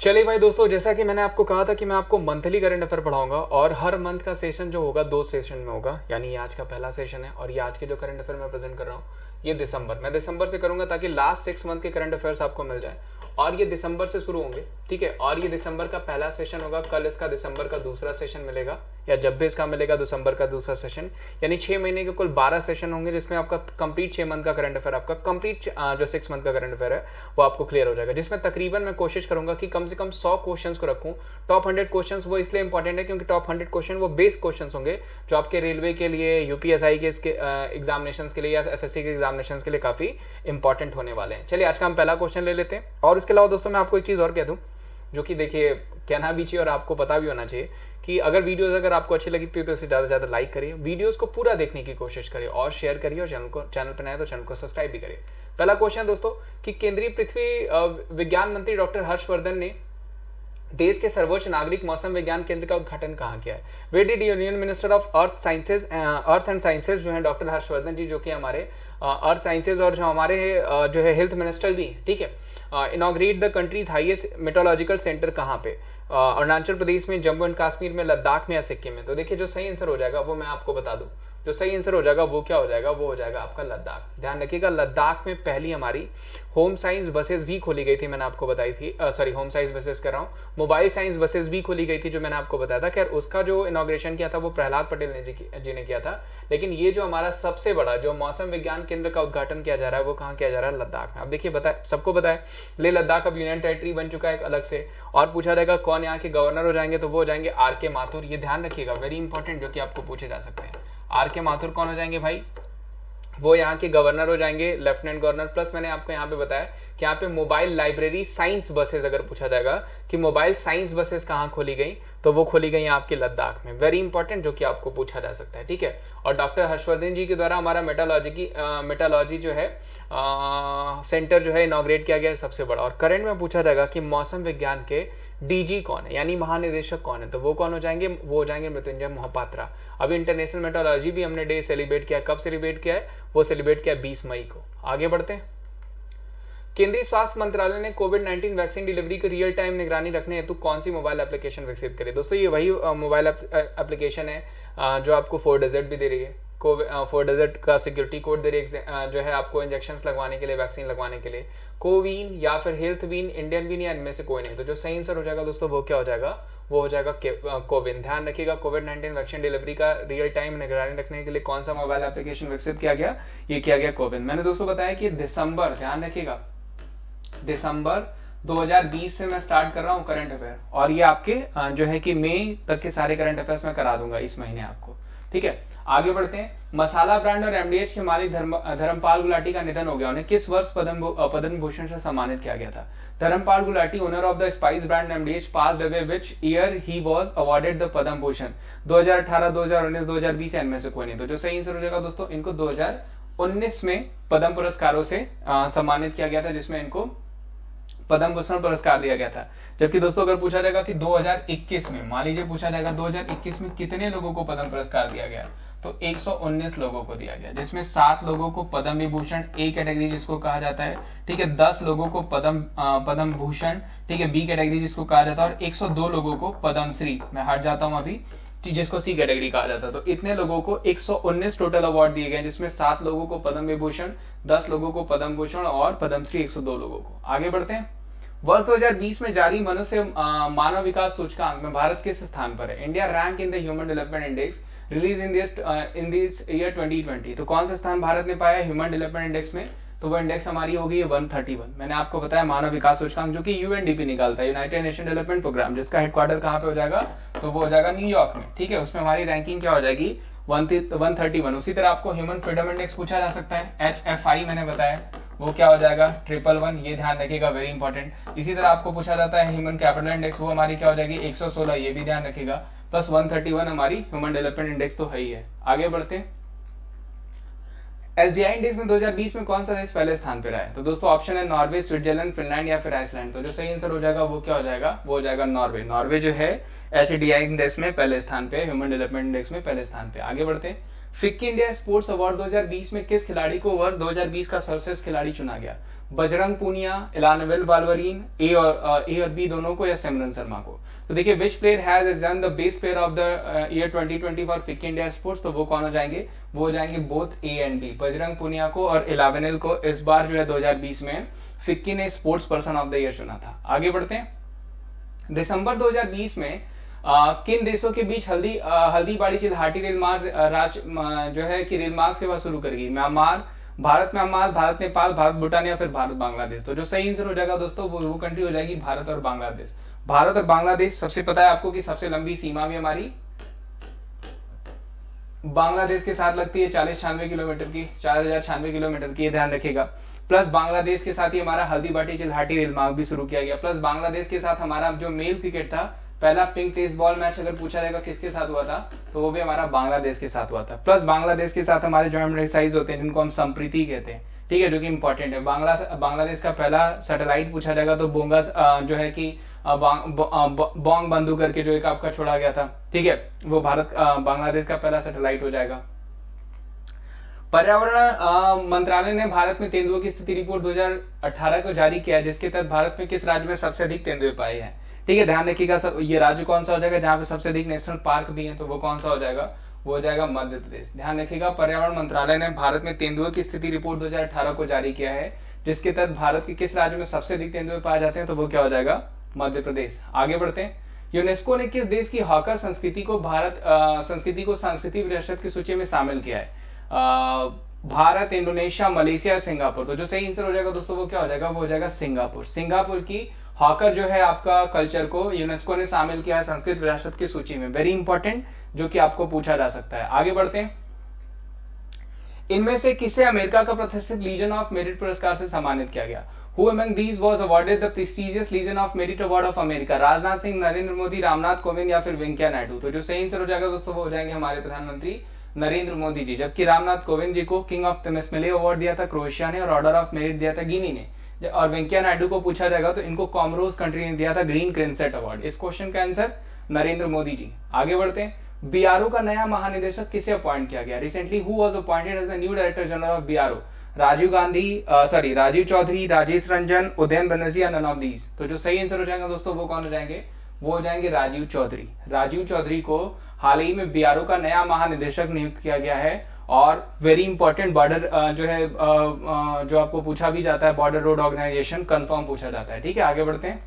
चलिए भाई दोस्तों, जैसा कि मैंने आपको कहा था कि मैं आपको मंथली करंट अफेयर पढ़ाऊंगा और हर मंथ का सेशन जो होगा 2 सेशन में होगा। यानी ये आज का पहला सेशन है और ये आज के जो करंट अफेयर मैं प्रेजेंट कर रहा हूँ ये मैं दिसंबर से करूंगा ताकि लास्ट 6 मंथ के करंट अफेयर्स आपको मिल जाए। और ये दिसंबर से शुरू होंगे, ठीक है। और ये दिसंबर का पहला सेशन होगा, कल इसका दिसंबर का दूसरा सेशन मिलेगा या जब भी इसका मिलेगा दिसंबर का दूसरा सेशन। यानी 6 महीने के कुल 12 सेशन होंगे जिसमें आपका कंप्लीट 6 मंथ का करंट अफेयर, आपका कंप्लीट जो 6 मंथ का करंट अफेयर है वो आपको क्लियर हो जाएगा। जिसमें तकरीबन मैं कोशिश करूंगा कि कम से कम 100 क्वेश्चंस को रखूं। टॉप 100 क्वेश्चंस वो इसलिए इंपॉर्टेंट है क्योंकि टॉप 100 क्वेश्चन वो बेस क्वेश्चंस होंगे जो आपके रेलवे के लिए, यूपीएसआई के एग्जामिनेशन के लिए या एसएससी के एग्जामिनेशन के लिए काफी इंपॉर्टेंट होने वाले हैं। चलिए आज का हम पहला क्वेश्चन ले लेते हैं। और इसके अलावा दोस्तों मैं आपको एक चीज और कह दूं जो कि देखिए कहना भी चाहिए और आपको पता भी होना चाहिए कि अगर आपको अच्छी लगी तो इसे ज्यादा से ज्यादा लाइक करिए, वीडियोस को पूरा देखने की कोशिश करिए और शेयर करिए और चैनल पर नए तो चैनल को सब्सक्राइब भी करिए। पहला क्वेश्चन दोस्तों कि केंद्रीय पृथ्वी विज्ञान मंत्री डॉक्टर हर्षवर्धन ने देश के सर्वोच्च नागरिक मौसम विज्ञान केंद्र का उद्घाटन कहाँ किया है? Where did union minister of earth and sciences जो है डॉक्टर हर्षवर्धन जी, जो कि हमारे अर्थ साइंसेज और जो हमारे जो है हेल्थ मिनिस्टर भी है, ठीक है, inaugurate the country's highest meteorological centre कहाँ पे? अरुणाचल प्रदेश में, जम्मू एंड कश्मीर में, लद्दाख में या सिक्किम में? तो देखिए जो सही आंसर हो जाएगा वो मैं आपको बता दूं, जो सही आंसर हो जाएगा वो क्या हो जाएगा, वो हो जाएगा आपका लद्दाख। ध्यान रखिएगा, लद्दाख में पहली हमारी होम साइंस बसेस भी खोली गई थी, मैंने आपको बताई थी। सॉरी, होम साइंस बसेस कर रहा हूँ, मोबाइल साइंस बसेस भी खोली गई थी जो मैंने आपको बताया था। खैर उसका जो इनॉग्रेशन किया था वो प्रहलाद पटेल जी ने किया था। लेकिन ये जो हमारा सबसे बड़ा जो मौसम विज्ञान केंद्र का उद्घाटन किया जा रहा है वो कहाँ किया जा रहा है? लद्दाख में। अब देखिए सबको बताए ले लद्दाख अब यूनियन टेरिटरी बन चुका है एक अलग से। और पूछा जाएगा कौन यहाँ के गवर्नर हो जाएंगे, तो वो हो जाएंगे आर के माथुर। ये ध्यान रखिएगा, वेरी इंपॉर्टेंट, जो कि आपको पूछे जा सकते हैं। आर के माथुर कौन हो जाएंगे भाई? वो यहाँ के गवर्नर हो जाएंगे, लेफ्टिनेंट गवर्नर। प्लस मैंने आपको यहाँ पे बताया कि यहाँ पे मोबाइल लाइब्रेरी साइंस बसेस, अगर पूछा जाएगा कि मोबाइल साइंस बसेस कहाँ खोली गई, तो वो खोली गई आपके लद्दाख में। वेरी इंपॉर्टेंट, जो कि आपको पूछा जा सकता है, ठीक है। और डॉक्टर हर्षवर्धन जी के द्वारा हमारा मेटालॉजी जो है सेंटर जो है इनॉग्रेट किया गया है, सबसे बड़ा। और करंट में पूछा जाएगा कि मौसम विज्ञान के डीजी कौन है, यानी महानिदेशक कौन है, तो वो कौन हो जाएंगे? वो हो जाएंगे मृत्युंजय मोहपात्रा। अभी इंटरनेशनल मेट्रोलॉजी भी हमने डे सेलिब्रेट किया, कब सेलिब्रेट किया है? वो सेलिब्रेट किया 20 मई को। आगे बढ़ते हैं। केंद्रीय स्वास्थ्य मंत्रालय ने कोविड-19 वैक्सीन डिलीवरी की रियल टाइम निगरानी रखने हेतु कौन सी मोबाइल एप्लीकेशन विकसित करी? दोस्तों ये वही मोबाइल एप्लीकेशन है जो आपको 4 डिजिट भी दे रही है, 4 डिजिट का सिक्योरिटी कोड दे रही है जो है आपको इंजेक्शन लगवाने के लिए, वैक्सीन लगवाने के लिए। कोविन या फिर हेल्थवीन, इंडियन वीन या इनमें से कोई नहीं। तो जो सही आंसर हो जाएगा दोस्तों वो क्या हो जाएगा? वो हो जाएगा कोविन। ध्यान रखिएगा, कोविड-19 वैक्सीन डिलीवरी का रियल टाइम निगरानी रखने के लिए कौन सा मोबाइल एप्लीकेशन विकसित किया गया? ये किया गया कोविन। मैंने दोस्तों बताया कि दिसंबर, ध्यान रखिएगा, दिसंबर 2020 से मैं स्टार्ट कर रहा हूं करंट अफेयर और ये आपके जो है कि मई तक के सारे करंट अफेयर्स मैं करा दूंगा इस महीने आपको, ठीक है। आगे बढ़ते हैं। मसाला ब्रांड और एमडीएच के मालिक धर्मपाल गुलाटी का निधन हो गया। उन्हें किस वर्ष पद्म भूषण से सम्मानित किया गया था? Dharampal Gulati, owner of the spice brand MDH, passed away which year he was awarded the Padma Bhushan? 2018, 2019, 2020 इनमें से कोई नहीं। तो जो सही आंसर हो जाएगा दोस्तों, इनको 2019 में पद्म पुरस्कारों से सम्मानित किया गया था, जिसमें इनको पद्म भूषण पुरस्कार दिया गया था। जबकि दोस्तों अगर पूछा जाएगा कि 2021 में, मान लीजिए पूछा जाएगा 2021 में कितने लोगों को पद्म पुरस्कार दिया गया, तो 119 लोगों को दिया गया, जिसमें 7 लोगों को पद्म विभूषण ए कैटेगरी जिसको कहा जाता है, ठीक है, 10 लोगों को पद्म भूषण, ठीक है, बी कैटेगरी जिसको कहा जाता है, और 102 लोगों को पद्म श्री, मैं हट जाता हूं अभी, जिसको सी कैटेगरी कहा जाता है। तो इतने लोगों को 119 टोटल अवार्ड दिए गए, जिसमें 7 लोगों को पद्म विभूषण, 10 लोगों को पद्म भूषण और पद्मश्री 102 लोगों को। आगे बढ़ते हैं। वर्ष 2020 में जारी मनुष्य मानव विकास सूचकांक में भारत किस स्थान पर है? India rank in the human development index release in this year 2020। तो कौन सा स्थान भारत ने पाया ह्यूमन डेवलपमेंट इंडेक्स में? तो वो इंडेक्स हमारी होगी 131। मैंने आपको बताया मानव विकास सूचकांक जो कि यूएनडीपी निकालता है, यूनाइटेड नेशन डेवलपमेंट प्रोग्राम, जिसका हेडक्वार्टर कहाँ पे हो जाएगा? तो वो हो जाएगा न्यूयॉर्क में, ठीक है। उसमें हमारी रैंकिंग क्या हो जाएगी? 131। उसी तरह आपको ह्यूमन फ्रीडम इंडेक्स पूछा जा सकता है, HFI मैंने बताया, वो क्या हो जाएगा? 111। ये ध्यान रखिएगा, वेरी इंपॉर्टेंट। इसी तरह आपको पूछा जाता है ह्यूमन कैपिटल इंडेक्स, वो हमारी क्या हो जाएगी? 116। ये भी ध्यान रखिएगा, प्लस 131 हमारी ह्यूमन डेवलपमेंट इंडेक्स तो है ही है। आगे बढ़ते हैं। एसडीआई इंडेक्स में 2020 में कौन सा देश पहले स्थान पर आया? तो दोस्तों ऑप्शन है नॉर्वे, स्विट्जरलैंड, फिनलैंड या फिर आइसलैंड। तो जो सही आंसर हो जाएगा वो क्या हो जाएगा? वो हो जाएगा नॉर्वे। नॉर्वे जो है एसडीआई इंडेक्स में पहले स्थान पे, ह्यूमन डेवलपमेंट इंडेक्स में पहले स्थान पे। आगे बढ़ते हैं। फिक्की इंडिया स्पोर्ट्स अवार्ड 2020 में किस खिलाड़ी को वर्ष 2020 का सर्वश्रेष्ठ खिलाड़ी चुना गया? बजरंग पूनिया, इलानवेल वाल्वरीन, ए और बी दोनों को, या सिमरन शर्मा को। तो देखिए which player has done the best player of the year 2020 for FICCI India sports, तो वो कौन हो जाएंगे, वो हो जाएंगे both A and B, Bajrang Punia को और इलावेनिल को इस बार जो है 2020 में फिक्की ने sports person of the year चुना था। आगे बढ़ते हैं। दिसंबर 2020 में किन देशों के बीच हल्दीबाड़ी चिल्हाटी रेल मार्ग जो है कि रेल मार्ग सेवा शुरू करेगी, म्यांमार, भारत म्यांमार, भारत नेपाल, भारत भूटान या फिर भारत बांग्लादेश। तो जो सही आंसर हो जाएगा दोस्तों वो कंट्री हो जाएगी भारत और बांग्लादेश। भारत और बांग्लादेश, सबसे पता है आपको कि सबसे लंबी सीमा भी हमारी बांग्लादेश के साथ लगती है 4096 किलोमीटर की, 4096 किलोमीटर की, ध्यान रखिएगा। प्लस बांग्लादेश के साथ ही हमारा हल्दीबाटी चिल्हाटी रेल मार्ग भी शुरू किया गया। प्लस बांग्लादेश के साथ हमारा जो मेल क्रिकेट था, पहला पिंक टेस्ट बॉल मैच अगर पूछा जाएगा किसके साथ हुआ था, तो वो भी हमारा बांग्लादेश के साथ हुआ था। प्लस बांग्लादेश के साथ हमारे जॉइंट एक्सरसाइज होते हैं जिनको हम संप्रीति कहते हैं, ठीक है, जो कि इंपॉर्टेंट है। बांग्लादेश का पहला सैटेलाइट पूछा जाएगा तो बोंगा जो है कि बोंग बंधु करके जो एक आपका छोड़ा गया था, ठीक है, वो बांग्लादेश का पहला सैटेलाइट हो जाएगा। पर्यावरण मंत्रालय ने भारत में तेंदुओं की स्थिति रिपोर्ट 2018 को जारी किया है, जिसके तहत भारत में किस राज्य में सबसे अधिक तेंदुए पाए हैं, ठीक है, ध्यान रखिएगा। ये राज्य कौन सा हो जाएगा जहां पे सबसे अधिक नेशनल पार्क भी है, तो वो कौन सा हो जाएगा, वो हो जाएगा मध्य प्रदेश। ध्यान रखिएगा, पर्यावरण मंत्रालय ने भारत में तेंदुओं की स्थिति रिपोर्ट 2018 को जारी किया है, जिसके तहत भारत के किस राज्य में सबसे अधिक तेंदुए पाए जाते हैं, तो वो क्या हो जाएगा, मध्य प्रदेश। आगे बढ़ते हैं। यूनेस्को ने किस देश की हॉकर संस्कृति को सांस्कृतिक विरासत की सूची में शामिल किया है, भारत, इंडोनेशिया, मलेशिया, सिंगापुर। तो जो सही आंसर हो जाएगा दोस्तों वो क्या हो जाएगा, वो हो जाएगा सिंगापुर। सिंगापुर की हॉकर जो है आपका कल्चर को यूनेस्को ने शामिल किया है संस्कृत विरासत की सूची में, वेरी इंपॉर्टेंट, जो कि आपको पूछा जा सकता है। आगे बढ़ते हैं। इनमें से किसे अमेरिका का प्रतिष्ठित लीजन ऑफ मेरिट पुरस्कार से सम्मानित किया गया, Who among these was awarded the prestigious Legion of Merit Award of America? Rajnath Singh, Narendra Modi, Ramnath Kovind या फिर वेंकैया नायडू। तो जो सही आंसर हो जाएगा दोस्तों वो हो जाएंगे हमारे प्रधानमंत्री नरेंद्र मोदी जी। जबकि रामनाथ कोविंद जी को किंग ऑफ तमिस्मिले अवार्ड दिया था क्रोएशिया ने, और ऑर्डर ऑफ मेरिट दिया था गिनी ने। और वेंकैया नायडू को पूछा जाएगा तो इनको कॉमरोस कंट्री ने दिया था ग्रीन क्रिंसेट अवार्ड। इस क्वेश्चन का आंसर नरेंद्र मोदी जी। आगे बढ़ते हैं। बीआरओ का नया महानिदेशक किसे अपॉइंट किया गया? Recently who was appointed as the new director general of BRO? Rajiv Chaudhary, Rajesh Ranjan, Udayan Banerjee या नन ऑफ दीज। तो जो सही आंसर हो जाएगा दोस्तों वो कौन हो जाएंगे, वो हो जाएंगे राजीव चौधरी। राजीव चौधरी को हाल ही में बीआरओ का नया महानिदेशक नियुक्त किया गया है। और वेरी इंपॉर्टेंट बॉर्डर जो है जो आपको पूछा भी जाता है, बॉर्डर रोड ऑर्गेनाइजेशन कंफर्म पूछा जाता है, ठीक है। आगे बढ़ते हैं।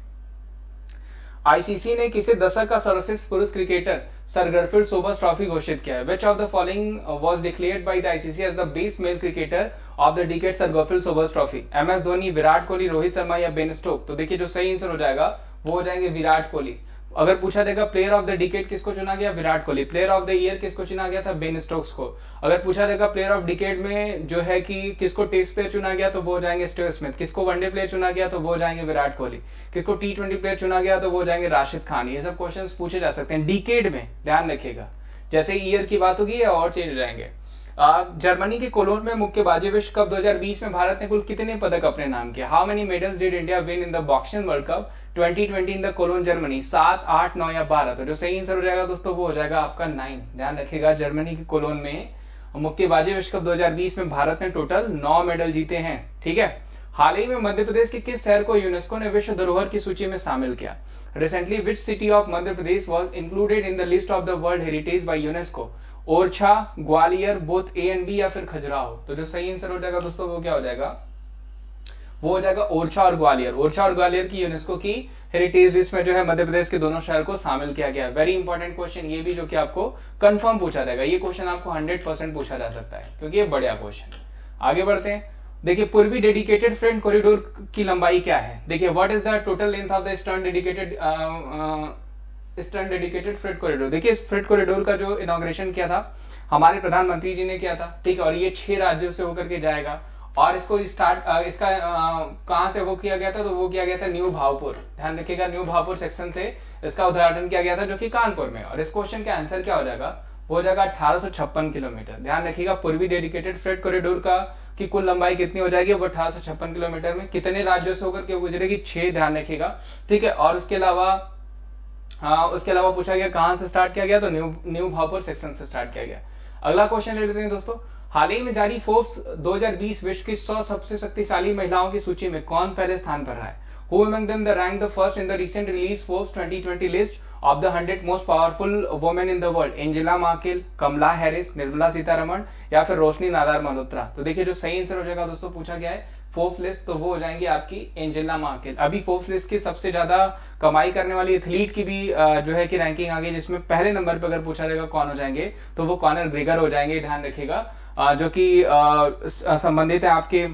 आईसीसी ने किसे दशक का सर्वश्रेष्ठ पुरुष cricketer sir Garfield Sobers trophy घोषित किया है? Which of the following was declared by the ICC as the best male cricketer of the decade sir Garfield Sobers trophy? MS Dhoni, Virat Kohli, Rohit Sharma या बेन स्टोक? तो देखिए जो सही आंसर हो जाएगा वो हो जाएंगे विराट कोहली। अगर पूछा जाएगा प्लेयर ऑफ द डिकेड किसको चुना गया, Virat Kohli. Player of the year किसको चुना गया था, बेन स्टोक्स को। अगर पूछा जाएगा प्लेयर ऑफ डिकेड में जो है कि किसको टेस्ट प्लेयर चुना गया तो वो हो जाएंगे स्टीव स्मिथ। किसको वनडे प्लेयर चुना गया तो वो हो जाएंगे विराट कोहली। किसको T20 प्लेयर चुना गया तो वो हो जाएंगे राशिद खान। ये सब क्वेश्चंस पूछे जा सकते हैं डिकेड में, ध्यान रखिएगा। जैसे ईयर की बात होगी और चेंज हो जाएंगे। जर्मनी के कोलोन में मुक्केबाजी विश्व कप 2020 में भारत ने कुल कितने पदक अपने नाम किए? How many medals did India win in the boxing world cup 2020 in the Cologne Germany? 7, 8, 9 या 12? तो जो सही आंसर हो जाएगा दोस्तों वो हो जाएगा आपका 9। ध्यान रखिएगा, जर्मनी के कोलोन में मुक्केबाजी विश्व कप 2020 में भारत ने टोटल 9 मेडल जीते हैं, ठीक है। हाल ही में मध्य प्रदेश के किस शहर को यूनेस्को ने विश्व धरोहर की सूची में शामिल किया? Recently which city of Madhya Pradesh was included in the list of the world heritage by UNESCO? Orchha, Gwalior, both A and B या फिर खजुराहो? तो जो सही आंसर हो जाएगा दोस्तों वो क्या हो जाएगा, वो हो जाएगा ओरछा और ग्वालियर। ओरछा और ग्वालियर की यूनेस्को की हेरिटेज लिस्ट में जो है मध्य प्रदेश के दोनों शहर को शामिल किया गया है। वेरी इंपॉर्टेंट क्वेश्चन ये भी, जो कि आपको कंफर्म पूछा जाएगा। ये क्वेश्चन आपको 100% पूछा जा सकता है क्योंकि ये बढ़िया क्वेश्चन। आगे बढ़ते हैं। देखिए पूर्वी डेडिकेटेड फ्रेट कॉरिडोर की लंबाई क्या है? देखिए what is the total length of the eastern dedicated freight corridor? देखिए इस फ्रेट कॉरिडोर का जो इनॉग्रेशन किया था हमारे प्रधानमंत्री जी ने किया था, ठीक है। और ये 6 राज्यों से होकर के जाएगा। और इसको इसका कहां से वो किया गया था, तो वो किया गया था न्यू भावपुर। ध्यान रखिएगा, न्यू भावपुर सेक्शन से इसका उद्घाटन किया गया था, जो कि कानपुर में। और इस क्वेश्चन का आंसर क्या हो जाएगा, वो हो जाएगा 1856 किलोमीटर। ध्यान रखिएगा, पूर्वी डेडिकेटेड फ्रेट कॉरिडोर का की कुल लंबाई कितनी हो जाएगी, वो 1856 किलोमीटर में कितने राज्यों से होकर के गुजरेगी? 6। ध्यान रखिएगा, ठीक है। और उसके अलावा पूछा गया कहां से स्टार्ट किया गया, तो न्यू भावपुर सेक्शन से स्टार्ट किया गया। अगला क्वेश्चन ले लेते हैं दोस्तों। हाल ही में जारी फोर्ब्स 2020 विश्व की 100 सबसे शक्तिशाली महिलाओं की सूची में कौन पहले स्थान पर रहा है? Who among them the ranked the first in the recent release Forbes 2020 list of the 100 most powerful women in the world? Angela Merkel, Kamala Harris, Nirmala Sitharaman या फिर रोशनी नादार मल्होत्रा? तो देखिए जो सही आंसर हो जाएगा दोस्तों, पूछा गया है फोर्ब्स लिस्ट, तो वो हो जाएंगी आपकी एंजेला मार्केल। अभी फोर्ब्स लिस्ट की सबसे ज्यादा कमाई करने वाली एथलीट की भी जो है कि रैंकिंग आ गई, जिसमें पहले नंबर पर अगर पूछा जाएगा कौन हो जाएंगे तो वो कॉनर ग्रेगर हो जाएंगे। ध्यान रखिएगा, जो कि संबंधित है आपके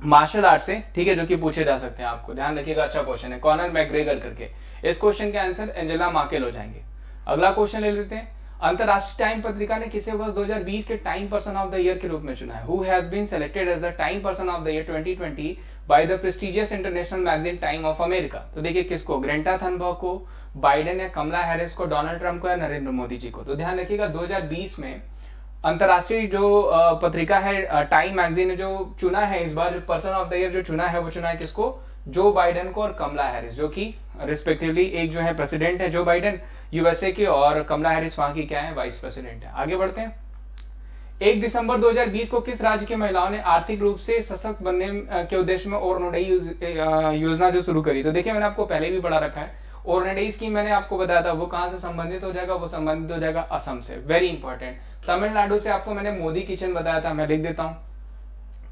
मार्शल आर्ट से, ठीक है, जो कि पूछे जा सकते हैं आपको। ध्यान रखिएगा, अच्छा क्वेश्चन है, कॉनर मैकग्रेगर करके। इस क्वेश्चन के आंसर एंजेला मार्केल हो जाएंगे। अगला क्वेश्चन ले लेते हैं। अंतरराष्ट्रीय टाइम पत्रिका ने किसे वर्ष 2020 के Time person of the year के रूप में चुना है? Who has been selected as the Time person of the year 2020 by the prestigious international magazine Time of America? तो देखिए किसको, ग्रेटा थनबर्ग को, बाइडेन या कमला हैरिस को, डोनाल्ड ट्रंप को या नरेंद्र मोदी जी को? तो ध्यान रखिएगा 2020 में अंतरराष्ट्रीय जो पत्रिका है टाइम मैगजीन ने जो चुना है इस बार, जो पर्सन ऑफ द ईयर जो चुना है वो चुना है किसको? जो बाइडेन को और कमला हैरिस, जो कि रिस्पेक्टिवली एक जो है प्रेसिडेंट है जो बाइडेन यूएसए के, और कमला हैरिस वहां की क्या है, वाइस प्रेसिडेंट है। आगे बढ़ते हैं। 1 दिसंबर 2020 को किस राज्य की महिलाओं ने आर्थिक रूप से सशक्त बनने के उद्देश्य में ओरनोडई योजना जो शुरू करी? तो देखिए मैंने आपको पहले भी पढ़ा रखा है, ओरनोडई स्कीम मैंने आपको बताया था, वो कहां से संबंधित हो जाएगा? वो संबंधित हो जाएगा असम से। Very important. तमिलनाडु से आपको मैंने मोदी किचन बताया था, मैं लिख देता हूं।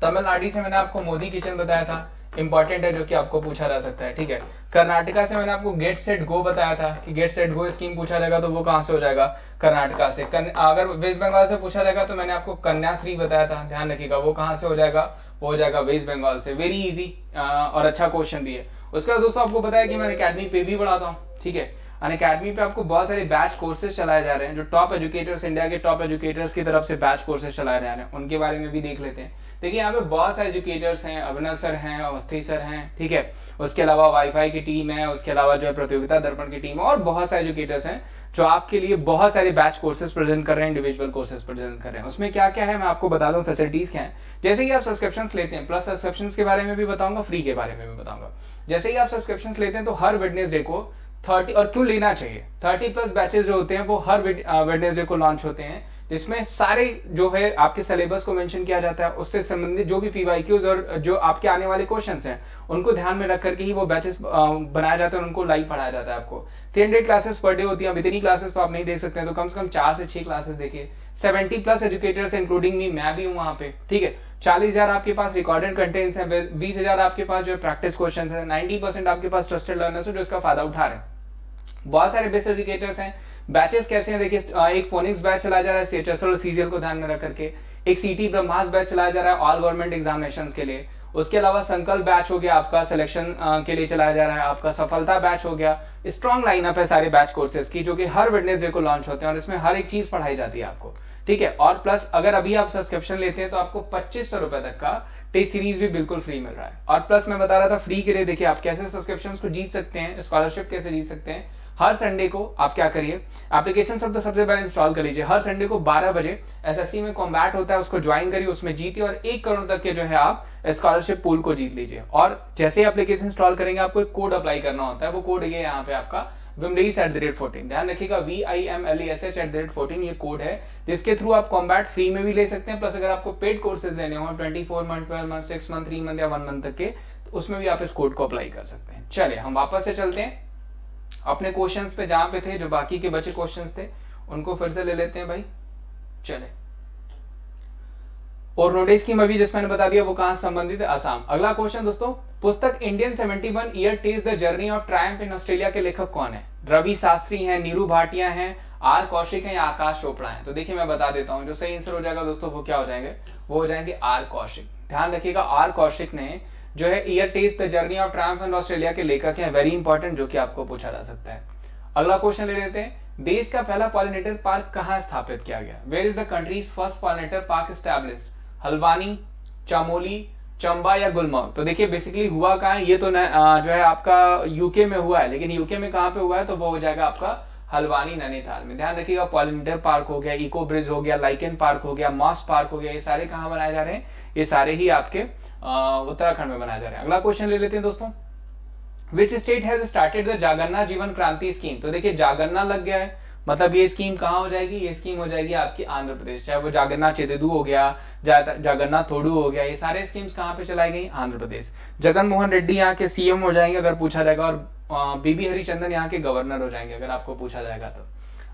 तमिलनाडु से मैंने आपको मोदी किचन बताया था, इंपॉर्टेंट है, जो कि आपको पूछा जा सकता है, ठीक है। कर्नाटका से मैंने आपको गेट सेट गो बताया था कि गेट सेट गो स्कीम पूछा जाएगा तो वो कहां से हो जाएगा? कर्नाटका से। अगर वेस्ट बंगाल से पूछा जाएगा तो मैंने आपको कन्याश्री बताया था, ध्यान रखिएगा, वो कहां से हो जाएगा? वो हो जाएगा वेस्ट बंगाल से। वेरी इजी और अच्छा क्वेश्चन भी है। उसके बाद दोस्तों आपको बताया कि मैं अकेडमी पे भी पढ़ाता हूँ, ठीक है। अकेडमी पे आपको बहुत सारे बैच कोर्सेज चलाए जा रहे हैं, जो टॉप एजुकेटर्स, इंडिया के टॉप एजुकेटर्स की तरफ से बैच कोर्सेज चलाए जा रहे हैं, उनके बारे में भी देख लेते हैं। देखिए यहाँ पे बहुत सारे एजुकेटर्स हैं, अभिनव सर हैं, अवस्थी सर हैं, ठीक है। उसके अलावा वाईफाई की टीम है, उसके अलावा जो है प्रतियोगिता दर्पण की टीम है, और बहुत सारे एजुकेटर्स हैं जो आपके लिए बहुत सारे बैच कोर्सेज प्रेजेंट कर रहे हैं, इंडिविजुअल कोर्सेज प्रेजेंट कर रहे हैं। उसमें क्या क्या है मैं आपको बता दूं, फैसिलिटीज क्या है। जैसे ही आप सब्सक्रिप्शन लेते हैं, प्लस सब्सक्रिप्शन के बारे में भी बताऊंगा, फ्री के बारे में भी बताऊंगा। जैसे ही आप सब्सक्रिप्शन लेते हैं तो हर वेडनेसडे को 30, और क्यों लेना चाहिए, 30+ बैचेस जो होते हैं वो हर वेडनेसडे को लॉन्च होते हैं, जिसमें सारे जो है आपके सिलेबस को मेंशन किया जाता है, उससे संबंधित जो भी पीवाईक्यूज और जो आपके आने वाले क्वेश्चंस हैं उनको ध्यान में रख करके ही वो बैचेस बनाए जाते हैं, उनको लाइव पढ़ाया जाता है आपको। 300 क्लासेस पर डे होती है। अब इतनी क्लासेस तो आप नहीं देख सकते हैं, तो कम से कम 4 से 6 क्लासेस देखिए। 70+ एजुकेटर्स इंक्लूडिंग मी, मैं भी हूँ वहां पे, ठीक है। 40,000 आपके पास रिकॉर्डेड कंटेंट्स है, 20,000 आपके पास जो प्रैक्टिस क्वेश्चन है, 90% आपके पास ट्रस्टेड लर्नर्स है जो इसका फायदा उठा रहे हैं। बहुत सारे बेस्ट एजुकेटर्स हैं। बैचेस कैसे हैं देखिए, एक फोनिक्स बैच चलाया जा रहा है सीएचएसएल और सीजीएल को ध्यान में रख करके, एक सीटी ब्रह्मास्त्र बैच चलाया जा रहा है ऑल गवर्नमेंट एग्जामिनेशन के लिए, उसके अलावा संकल्प बैच हो गया आपका सिलेक्शन के लिए चलाया जा रहा है, आपका सफलता बैच हो गया। स्ट्रॉन्ग लाइनअप है सारे बैच कोर्सेज की, जो कि हर वेडनेसडे को लॉन्च होते हैं, और इसमें हर एक चीज पढ़ाई जाती है आपको, ठीक है। और प्लस अगर अभी आप सब्सक्रिप्शन लेते हैं तो आपको 2500 रुपए तक का टेस्ट सीरीज भी बिल्कुल फ्री मिल रहा है। और प्लस मैं बता रहा था फ्री के लिए, देखिए आप कैसे सब्सक्रिप्शन को जीत सकते हैं, स्कॉलरशिप कैसे जीत सकते हैं। हर संडे को आप क्या करिए, एप्लीकेशन सबसे पहले इंस्टॉल कर लीजिए। हर संडे को 12 बजे एसएससी में कॉम्बैट होता है, उसको ज्वाइन करिए, उसमें जीतिए और 1 करोड़ तक के जो है आप स्कॉलरशिप पूल को जीत लीजिए। और जैसे ही एप्लीकेशन इंस्टॉल करेंगे आपको एक कोड अप्लाई करना होता है, वो कोड ये यहाँ पे आपका Vimlesh@14, ध्यान रखिएगा VIMLESH@14 ये कोड है, जिसके थ्रू आप कॉम्बैट फ्री में भी ले सकते हैं। प्लस अगर आपको पेड कोर्सेज लेने हो 24 मंथ, 12 मंथ, 6 मंथ, 3 मंथ या 1 मंथ तक के, तो उसमें भी आप इस कोड को अप्लाई कर सकते हैं। चलिए हम वापस से चलते हैं अपने क्वेश्चंस पे, जहां पे थे जो बाकी के बचे क्वेश्चंस थे उनको फिर से ले लेते हैं भाई। चले, और नोटिस की अभी जिस मैंने बता दिया वो कहां संबंधित है, असम। अगला क्वेश्चन दोस्तों, पुस्तक Indian 71 years the journey of triumph in Australia के लेखक कौन है? रवि शास्त्री हैं, नीरू भाटिया हैं, आर कौशिक हैं या आकाश चोपड़ा हैं? तो देखिए मैं बता देता हूं, जो सही आंसर हो जाएगा दोस्तों वो क्या हो जाएंगे, वो हो जाएंगे आर कौशिक। ध्यान रखिएगा आर कौशिक ने जो है years the journey of triumph in Australia के लेखक हैं, वेरी इंपॉर्टेंट, जो कि आपको पूछा जा सकता है। अगला क्वेश्चन ले लेते हैं, देश का पहला पॉलिनेटर पार्क कहां स्थापित किया गया? Where is the country's first pollinator park established? Haldwani, Chamoli, Chamba या गुलमर्ग? तो देखिए बेसिकली हुआ कहां है, ये तो जो है आपका यूके में हुआ है, लेकिन यूके में कहां पे हुआ है, तो वो हो जाएगा आपका हल्द्वानी नैनीताल में। ध्यान रखिएगा पॉलिनेटर पार्क हो गया, इको ब्रिज हो गया, लाइकेन पार्क हो गया, मॉस पार्क हो गया, ये सारे कहां बनाए जा रहे हैं, ये सारे ही आपके उत्तराखंड में बनाए जा रहे हैं। अगला क्वेश्चन ले लेते हैं दोस्तों, which state has started the Jagananna Jeevan Kranti scheme? तो देखिए जागन्ना लग गया है, मतलब ये स्कीम कहाँ हो जाएगी, ये स्कीम हो जाएगी आपकी आंध्र प्रदेश। चाहे वो जागन्नाथ चेदेदू हो गया, जागन्नाथ थोडू हो गया, ये सारे स्कीम्स कहाँ पे चलाई गई, आंध्र प्रदेश। जगन मोहन रेड्डी यहाँ के सीएम हो जाएंगे अगर पूछा जाएगा, और बीबी हरिचंदन यहाँ के गवर्नर हो जाएंगे अगर आपको पूछा जाएगा तो।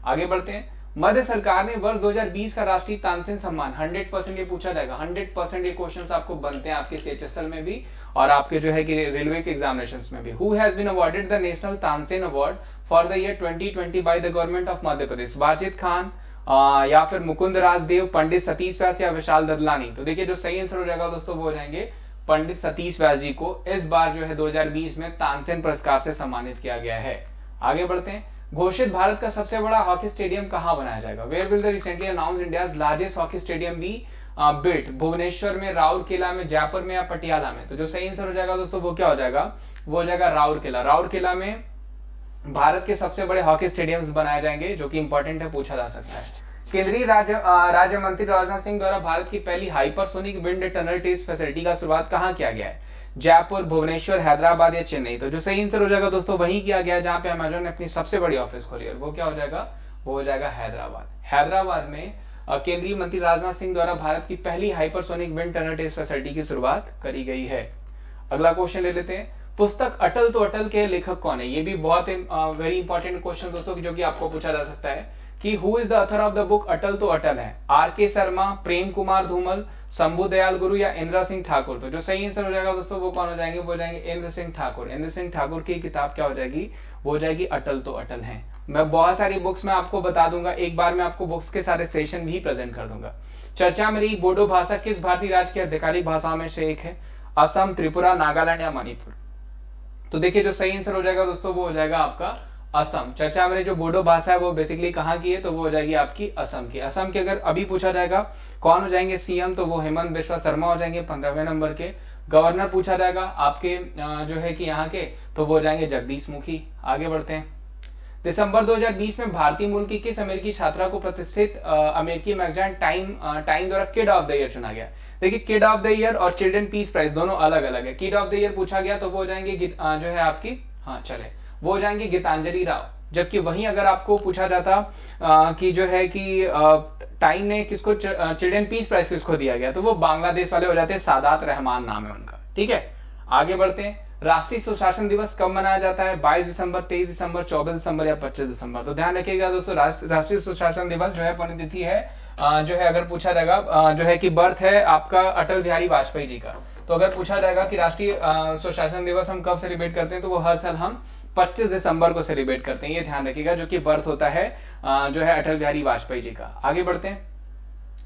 आगे बढ़ते हैं। मध्य सरकार ने वर्ष 2020 का राष्ट्रीय तानसेन सम्मान 100% ये पूछा जाएगा, 100% ये क्वेश्चंस आपको बनते हैं आपके सीएचएसएल में भी और आपके जो है कि रेलवे के एग्जामिनेशंस में भी। Who has been awarded the national Tansen award for the year 2020 by the government of Madhya Pradesh? Wajid Khan या फिर मुकुंद राजदेव, पंडित सतीश व्यास या विशाल ददलानी? तो देखिए जो सही आंसर हो जाएगा दोस्तों वो हो जाएंगे पंडित सतीश व्यास जी को इस बार जो है 2020 में तानसेन पुरस्कार से सम्मानित किया गया है। आगे बढ़ते हैं। घोषित भारत का सबसे बड़ा हॉकी स्टेडियम कहां बनाया जाएगा? Where will the recently announced India's largest hockey stadium be built? Bhubaneswar में, राउरकेला में, जयपुर में या पटियाला में? तो जो सही आंसर हो जाएगा दोस्तों वो क्या हो जाएगा, वो हो जाएगा राउरकेला। राउरकेला में भारत के सबसे बड़े हॉकी स्टेडियम्स बनाए जाएंगे, जो कि इंपॉर्टेंट है, पूछा जा सकता है। केंद्रीय राज्य मंत्री राजनाथ सिंह द्वारा भारत की पहली hypersonic wind tunnel test facility का शुरुआत कहां किया गया है? जयपुर, भुवनेश्वर, हैदराबाद या चेन्नई? तो जो सही आंसर हो जाएगा दोस्तों वही किया गया जहां पे अमेजोन ने अपनी सबसे बड़ी ऑफिस खोली है, वो क्या हो जाएगा, वो हो जाएगा हैदराबाद। हैदराबाद में केंद्रीय मंत्री राजनाथ सिंह द्वारा भारत की पहली hypersonic wind tunnel test facility की शुरुआत करी गई है। अगला क्वेश्चन ले लेते हैं। पुस्तक अटल तो अटल के लेखक कौन है? ये भी बहुत वेरी इंपॉर्टेंट क्वेश्चन दोस्तों जो कि आपको पूछा जा सकता है कि who is the author of the book Atal तो अटल है? आर के शर्मा, प्रेम कुमार धूमल, शंभू दयाल गुरु या इंद्र सिंह ठाकुर? तो जो सही आंसर हो जाएगा दोस्तों वो कौन हो जाएंगे, वो हो जाएंगे इंद्र सिंह ठाकुर। इंद्र सिंह ठाकुर की किताब क्या हो जाएगी, वो हो जाएगी अटल तो अटल है। मैं बहुत सारी बुक्स में आपको बता दूंगा, एक बार मैं आपको बुक्स के सारे सेशन भी प्रेजेंट कर दूंगा। चर्चा में रही बोडो भाषा किस भारतीय राज्य की आधिकारिक भाषाओं में से एक है? असम, त्रिपुरा, नागालैंड या मणिपुर? तो देखिए जो सही आंसर हो जाएगा दोस्तों वो हो जाएगा आपका असम। चर्चा में जो बोडो भाषा है वो बेसिकली कहाँ की है, तो वो हो जाएगी आपकी असम की। असम की अगर अभी पूछा जाएगा कौन हो जाएंगे सीएम, तो वो हेमंत बिस्वा शर्मा हो जाएंगे 15वें नंबर के। गवर्नर पूछा जाएगा आपके जो है कि यहाँ के, तो वो हो जाएंगे जगदीश मुखी। आगे बढ़ते हैं। दिसंबर 2020 में भारतीय मूल की किस अमेरिकी छात्रा को प्रतिष्ठित अमेरिकी मैगजीन टाइम द्वारा किड ऑफ द ईयर चुना गया? देखिए किड ऑफ द ईयर और चिल्ड्रन पीस प्राइज दोनों अलग अलग है। किड ऑफ द ईयर पूछा गया तो वो हो जाएंगे जो है आपकी, हाँ चले, वो हो जाएंगे गीतांजलि राव। जबकि वहीं अगर आपको पूछा जाता कि जो है कि टाइम ने किसको चिल्ड्रन पीस प्राइज किसको दिया गया, तो वो बांग्लादेश वाले हो जाते हैं, सादात रहमान नाम है उनका। ठीक है, आगे बढ़ते हैं। राष्ट्रीय सुशासन दिवस कब मनाया जाता है? 22 दिसंबर, 23 दिसंबर, 24 दिसंबर या 25 दिसंबर? तो ध्यान रखिएगा दोस्तों, राष्ट्रीय सुशासन दिवस जो है पुण्यतिथि है जो है, अगर पूछा जाएगा जो है कि बर्थ है आपका अटल बिहारी वाजपेयी जी का, तो अगर पूछा जाएगा कि राष्ट्रीय सुशासन दिवस हम कब सेलिब्रेट करते हैं, तो वो हर साल हम 25 दिसंबर को सेलिब्रेट करते हैं, ये ध्यान रखिएगा, जो कि बर्थ होता है जो है अटल बिहारी वाजपेयी जी का। आगे बढ़ते हैं।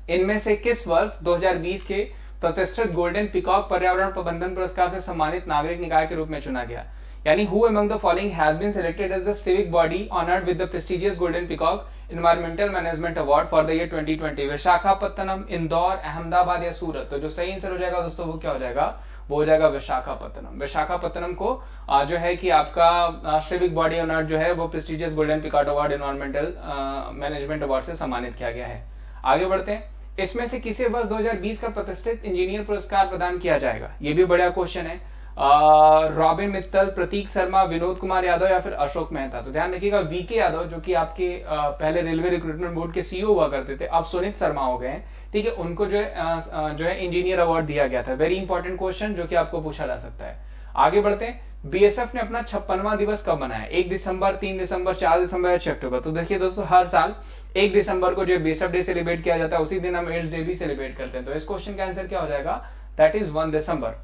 इनमें से किस वर्ष 2020 के प्रतिष्ठित गोल्डन पिकॉक पर्यावरण प्रबंधन पुरस्कार से सम्मानित नागरिक निकाय के रूप में चुना गया? यानी who among the following has been selected as the civic body honoured with the prestigious golden peacock environmental management award for the year 2020? Visakhapatnam, Indore, Ahmedabad या सूरत? तो जो सही आंसर हो जाएगा दोस्तों वो क्या हो जाएगा, वो हो जाएगा विशाखापत्तनम। विशाखापत्तनम को जो है कि आपका सिविक बॉडी ऑनर्ड जो है वो prestigious golden peacock award environmental management award से सम्मानित किया गया है। आगे बढ़ते हैं। इसमें से किसे वर्ष 2020 का प्रतिष्ठित इंजीनियर पुरस्कार प्रदान किया जाएगा? ये भी बड़ा क्वेश्चन है। रॉबिन मित्तल, प्रतीक शर्मा, विनोद कुमार यादव या फिर अशोक मेहता? तो ध्यान रखिएगा वीके यादव जो कि आपके पहले रेलवे रिक्रूटमेंट बोर्ड के सीईओ हुआ करते थे, अब सुनीत शर्मा हो गए हैं। ठीक है, उनको जो है इंजीनियर अवार्ड दिया गया था। वेरी इंपॉर्टेंट क्वेश्चन जो कि आपको पूछा जा सकता है। आगे बढ़ते हैं। बीएसएफ ने अपना 56वां दिवस कब मनाया? 1 दिसंबर, 3 दिसंबर, 4 दिसंबर या 6 अक्टूबर? तो देखिए दोस्तों, हर साल 1 दिसंबर को जो बीएसएफ डे सेलिब्रेट किया जाता है, उसी दिन हम एड्स डे भी सेलिब्रेट करते हैं। तो इस क्वेश्चन का आंसर क्या हो जाएगा? दैट इज 1 दिसंबर।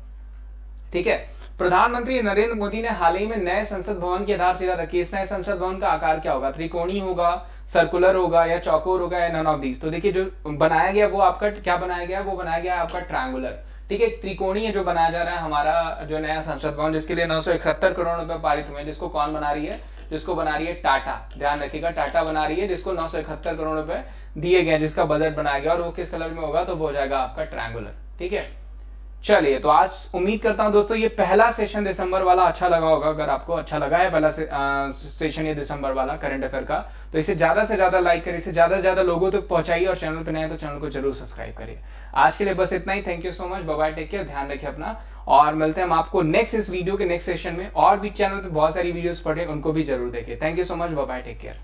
ठीक है, प्रधानमंत्री नरेंद्र मोदी ने हाल ही में नए संसद भवन की आधारशिला रखी। इस नए संसद भवन का आकार क्या होगा? त्रिकोणीय होगा, सर्कुलर होगा या चौकोर होगा या नन ऑफ दीज? तो देखिए जो बनाया गया वो आपका क्या बनाया गया, वो बनाया गया आपका ट्रायंगुलर। ठीक है, त्रिकोणीय जो बनाया जा रहा है हमारा जो नया संसद भवन, जिसके लिए 971 करोड़ रुपए पारित हुए हैं, जिसको कौन बना रही है? जिसको बना रही है टाटा। ध्यान रखिएगा, टाटा बना रही है, जिसको 971 करोड़ रुपए दिए गए, जिसका बजट बनाया गया, और वो किस कलर में होगा? तो वो हो जाएगा आपका ट्रायंगुलर। ठीक है, चलिए, तो आज उम्मीद करता हूं दोस्तों ये पहला सेशन दिसंबर वाला अच्छा लगा होगा। अगर आपको अच्छा लगा है पहला सेशन ये दिसंबर वाला करंट अफेयर का, तो इसे ज्यादा से ज्यादा लाइक करिए, इसे ज्यादा से ज्यादा लोगों तक पहुंचाइए, और चैनल पे नए हैं तो चैनल को जरूर सब्सक्राइब करिए। आज के लिए बस इतना ही। Thank you so much, bye bye, take care, ध्यान रखिए अपना, और मिलते हैं हम आपको नेक्स्ट इस वीडियो के नेक्स्ट सेशन में। और भी चैनल पे बहुत सारी वीडियोस पढ़े, उनको भी जरूर देखिए। Thank you so much, bye bye, take care.